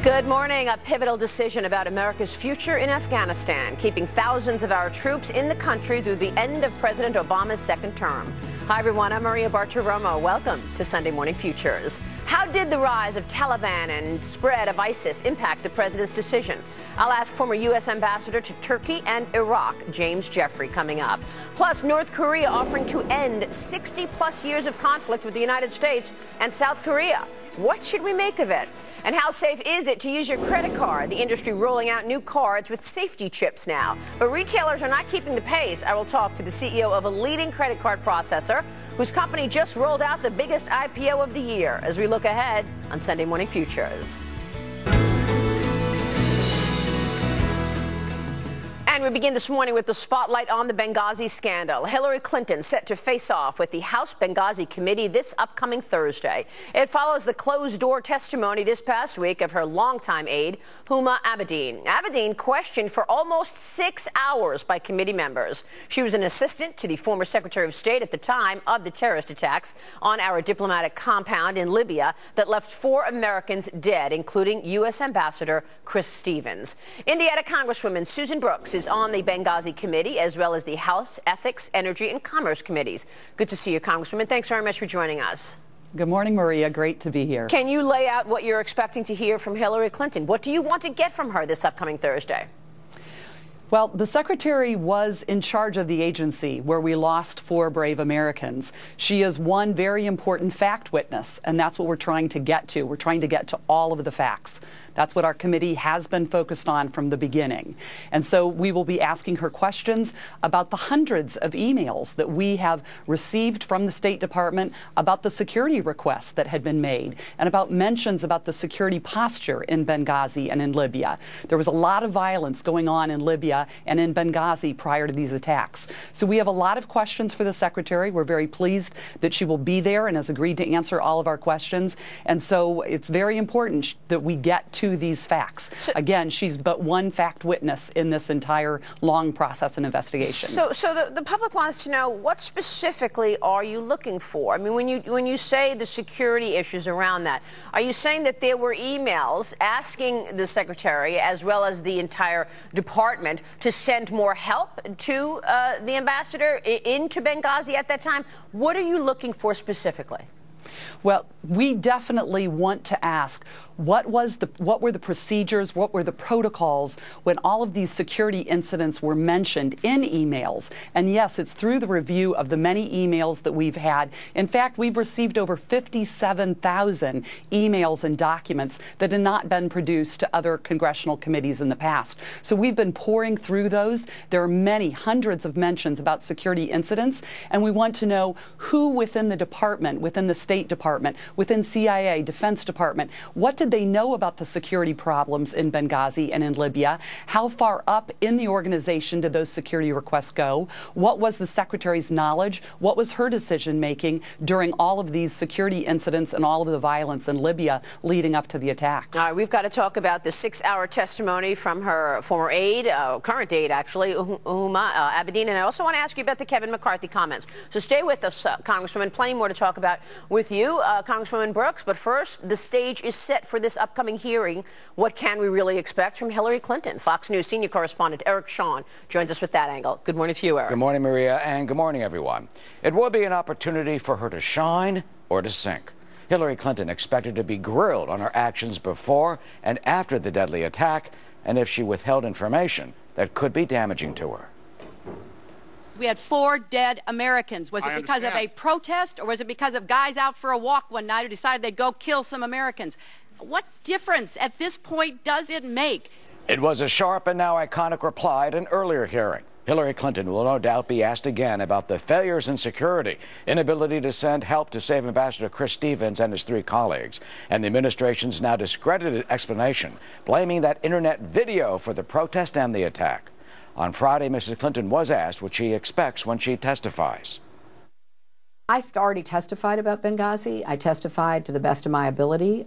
Good morning. A pivotal decision about America's future in Afghanistan, keeping thousands of our troops in the country through the end of President Obama's second term. Hi, everyone. I'm Maria Bartiromo. Welcome to Sunday Morning Futures. How did the rise of Taliban and spread of ISIS impact the president's decision? I'll ask former U.S. Ambassador to Turkey and Iraq, James Jeffrey, coming up. Plus, North Korea offering to end 60-plus years of conflict with the United States and South Korea. What should we make of it? And how safe is it to use your credit card? The industry rolling out new cards with safety chips now. But retailers are not keeping the pace. I will talk to the CEO of a leading credit card processor whose company just rolled out the biggest IPO of the year as we look ahead on Sunday Morning Futures. And we begin this morning with the spotlight on the Benghazi scandal. Hillary Clinton set to face off with the House Benghazi Committee this upcoming Thursday. It follows the closed-door testimony this past week of her longtime aide, Huma Abedin. Abedin questioned for almost 6 hours by committee members. She was an assistant to the former Secretary of State at the time of the terrorist attacks on our diplomatic compound in Libya that left 4 Americans dead, including U.S. Ambassador Chris Stevens. Indiana Congresswoman Susan Brooks is on the Benghazi Committee, as well as the House Ethics, Energy, and Commerce Committees. Good to see you, Congresswoman. Thanks very much for joining us. Good morning, Maria. Great to be here. Can you lay out what you're expecting to hear from Hillary Clinton? What do you want to get from her this upcoming Thursday? Well, the Secretary was in charge of the agency where we lost 4 brave Americans. She is one very important fact witness, and that's what we're trying to get to. We're trying to get to all of the facts. That's what our committee has been focused on from the beginning. And so we will be asking her questions about the hundreds of emails that we have received from the State Department about the security requests that had been made and about mentions about the security posture in Benghazi and in Libya. There was a lot of violence going on in Libya and in Benghazi prior to these attacks. So we have a lot of questions for the Secretary. We're very pleased that she will be there and has agreed to answer all of our questions. And so it's very important that we get to these facts. Again, she's but one fact witness in this entire long process and investigation. So the public wants to know, what specifically are you looking for? I mean, when you say the security issues around that, are you saying that there were emails asking the Secretary as well as the entire department to send more help to the ambassador into Benghazi at that time? What are you looking for specifically? Well, we definitely want to ask, what were the procedures, what were the protocols when all of these security incidents were mentioned in emails? And yes, it's through the review of the many emails that we've had. In fact, we've received over 57,000 emails and documents that had not been produced to other congressional committees in the past. So we've been pouring through those. There are many, hundreds of mentions about security incidents, and we want to know who within the department, within the State Department, within CIA, Defense Department, what did they know about the security problems in Benghazi and in Libya? How far up in the organization did those security requests go? What was the Secretary's knowledge? What was her decision-making during all of these security incidents and all of the violence in Libya leading up to the attacks? All right, we've got to talk about the 6-hour testimony from her former aide, current aide actually, Huma Abedin, and I also want to ask you about the Kevin McCarthy comments. So stay with us, Congresswoman. Plenty more to talk about with you, Congresswoman Brooks. But first, the stage is set for this upcoming hearing. What can we really expect from Hillary Clinton? Fox News senior correspondent Eric Shawn joins us with that angle. Good morning to you, Eric. Good morning, Maria, and good morning, everyone. It will be an opportunity for her to shine or to sink. Hillary Clinton expected to be grilled on her actions before and after the deadly attack, and if she withheld information that could be damaging to her. We had 4 dead Americans. Was it because of a protest, or was it because of guys out for a walk one night who decided they'd go kill some Americans? What difference at this point does it make? It was a sharp and now iconic reply at an earlier hearing. Hillary Clinton will no doubt be asked again about the failures in security, inability to send help to save Ambassador Chris Stevens and his 3 colleagues, and the administration's now discredited explanation, blaming that internet video for the protest and the attack. On Friday, Mrs. Clinton was asked what she expects when she testifies. I've already testified about Benghazi. I testified to the best of my ability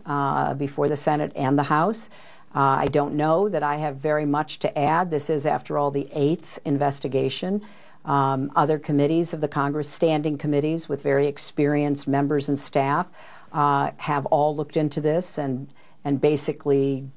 before the Senate and the House. I don't know that I have very much to add. This is, after all, the 8th investigation. Other committees of the Congress, standing committees with very experienced members and staff, have all looked into this and basically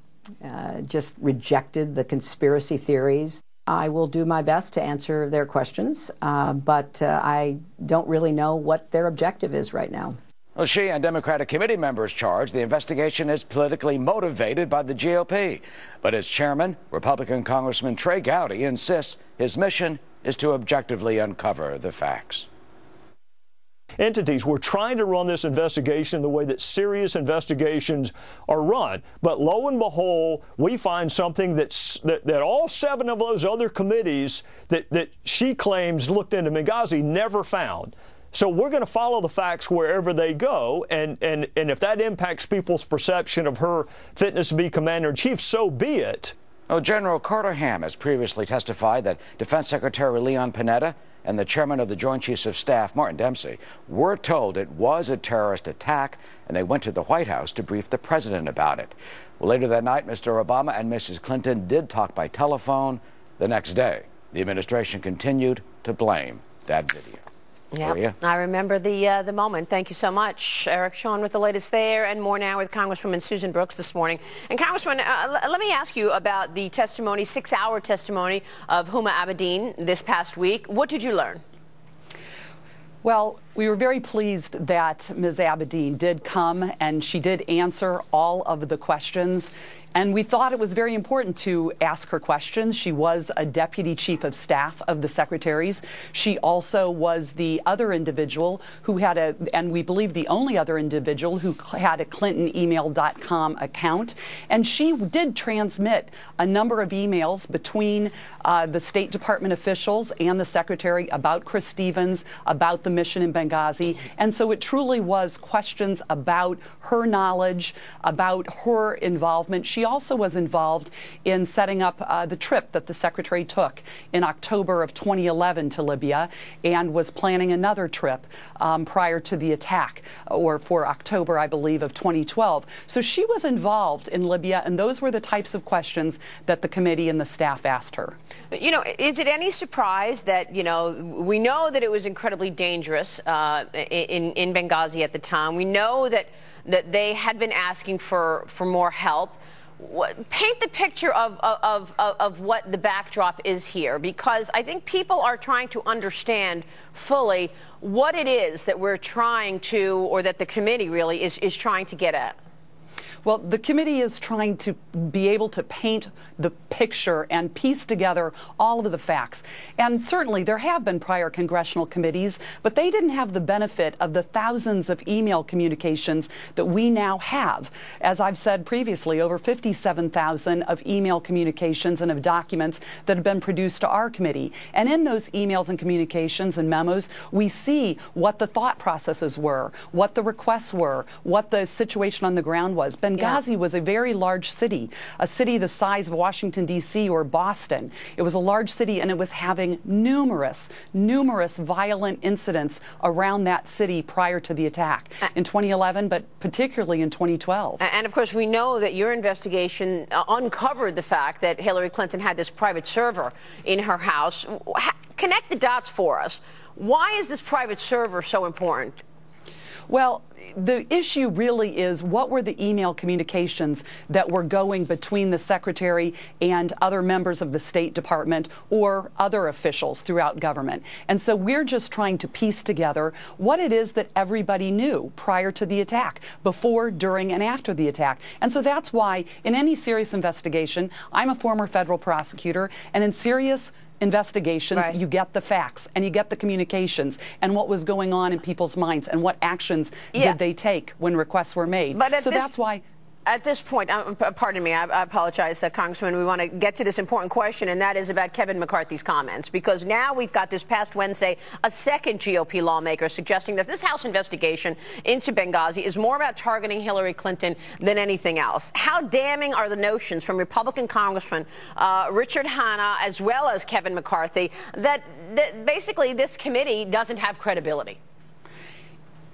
just rejected the conspiracy theories. I will do my best to answer their questions, but I don't really know what their objective is right now. Well, she and Democratic committee members charge the investigation is politically motivated by the GOP. But its chairman, Republican Congressman Trey Gowdy, insists his mission is to objectively uncover the facts. Entities were trying to run this investigation the way that serious investigations are run. But lo and behold, we find something that all 7 of those other committees that she claims looked into Benghazi never found. So we're going to follow the facts wherever they go, and if that impacts people's perception of her fitness to be commander-in-chief, so be it. Oh, General Carter Ham has previously testified that Defense Secretary Leon Panetta and the chairman of the Joint Chiefs of Staff, Martin Dempsey, were told it was a terrorist attack, and they went to the White House to brief the president about it. Well, later that night, Mr. Obama and Mrs. Clinton did talk by telephone. The next day, the administration continued to blame that video. Yeah, I remember the moment. Thank you so much, Eric Shawn, with the latest there, and more now with Congresswoman Susan Brooks this morning. And Congressman, let me ask you about the testimony, 6-hour testimony of Huma Abedin this past week. What did you learn? Well, we were very pleased that Ms. Abedin did come, and she did answer all of the questions. And we thought it was very important to ask her questions. She was a deputy chief of staff of the secretaries. She also was the other individual who had and we believe the only other individual who had a ClintonEmail.com account. And she did transmit a number of emails between the State Department officials and the secretary about Chris Stevens, about the mission in Benghazi. And so it truly was questions about her knowledge, about her involvement. She also was involved in setting up the trip that the secretary took in October of 2011 to Libya, and was planning another trip prior to the attack, or for October, I believe, of 2012. So she was involved in Libya, and those were the types of questions that the committee and the staff asked her. You know, is it any surprise that, you know, we know that it was incredibly dangerous in Benghazi at the time. We know that they had been asking for more help. Paint the picture of what the backdrop is here, because I think people are trying to understand fully what it is that we're trying to, or that the committee really is trying to get at. Well, the committee is trying to be able to paint the picture and piece together all of the facts. And certainly there have been prior congressional committees, but they didn't have the benefit of the thousands of email communications that we now have. As I've said previously, over 57,000 of email communications and of documents that have been produced to our committee. And in those emails and communications and memos, we see what the thought processes were, what the requests were, what the situation on the ground was. Benghazi was a very large city, a city the size of Washington, D.C. or Boston. It was a large city, and it was having numerous violent incidents around that city prior to the attack in 2011, but particularly in 2012. And of course, we know that your investigation uncovered the fact that Hillary Clinton had this private server in her house. Connect the dots for us. Why is this private server so important? Well, the issue really is, what were the email communications that were going between the secretary and other members of the State Department or other officials throughout government? And so we're just trying to piece together what it is that everybody knew prior to the attack, before, during, and after the attack. And so that's why in any serious investigation, I'm a former federal prosecutor, and in serious investigations, you get the facts and you get the communications and what was going on in people's minds and what actions did they take when requests were made. But so that's why. At this point, pardon me, I apologize, Congressman, we want to get to this important question, and that is about Kevin McCarthy's comments, because now we've got this past Wednesday a second GOP lawmaker suggesting that this House investigation into Benghazi is more about targeting Hillary Clinton than anything else. How damning are the notions from Republican Congressman Richard Hanna as well as Kevin McCarthy that basically this committee doesn't have credibility?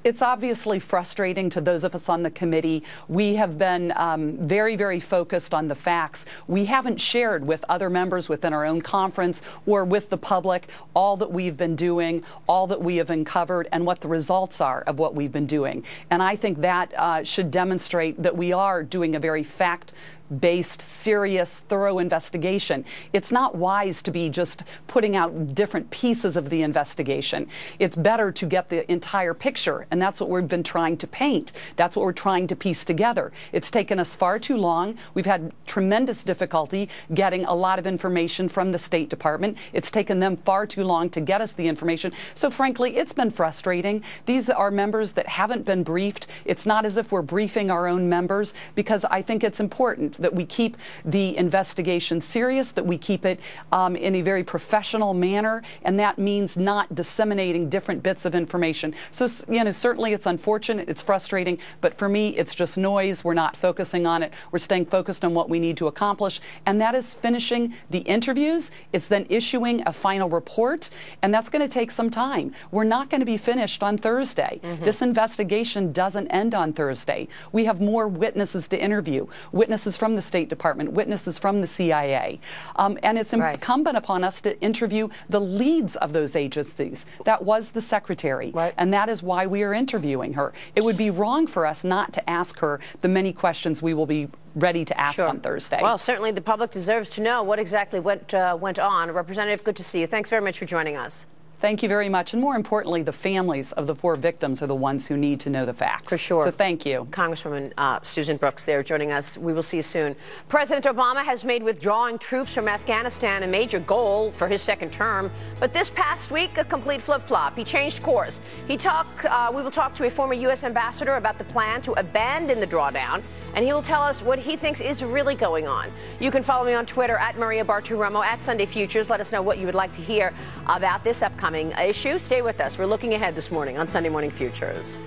It's obviously frustrating to those of us on the committee. We have been very, very focused on the facts. We haven't shared with other members within our own conference or with the public all that we've been doing, all that we have uncovered, and what the results are of what we've been doing. And I think that should demonstrate that we are doing a very fact-based, serious, thorough investigation. It's not wise to be just putting out different pieces of the investigation. It's better to get the entire picture, and that's what we've been trying to paint. That's what we're trying to piece together. It's taken us far too long. We've had tremendous difficulty getting a lot of information from the State Department. It's taken them far too long to get us the information. So frankly, it's been frustrating. These are members that haven't been briefed. It's not as if we're briefing our own members, because I think it's important that we keep the investigation serious, that we keep it in a very professional manner, and that means not disseminating different bits of information. So, you know, certainly it's unfortunate, it's frustrating, but for me, it's just noise. We're not focusing on it. We're staying focused on what we need to accomplish, and that is finishing the interviews. It's then issuing a final report, and that's going to take some time. We're not going to be finished on Thursday. This investigation doesn't end on Thursday. We have more witnesses to interview, witnesses from the State Department, witnesses from the CIA. And it's incumbent upon us to interview the leads of those agencies. That was the Secretary, and that is why we are interviewing her. It would be wrong for us not to ask her the many questions we will be ready to ask on Thursday. Well, certainly the public deserves to know what exactly went on. Representative, good to see you. Thanks very much for joining us. Thank you very much. And more importantly, the families of the 4 victims are the ones who need to know the facts. For sure. So thank you. Congresswoman Susan Brooks there joining us. We will see you soon. President Obama has made withdrawing troops from Afghanistan a major goal for his second term. But this past week, a complete flip-flop. He changed course. We will talk to a former U.S. ambassador about the plan to abandon the drawdown, and he will tell us what he thinks is really going on. You can follow me on Twitter at Maria Bartiromo, at Sunday Futures. Let us know what you would like to hear about this upcoming issue. Stay with us. We're looking ahead this morning on Sunday Morning Futures.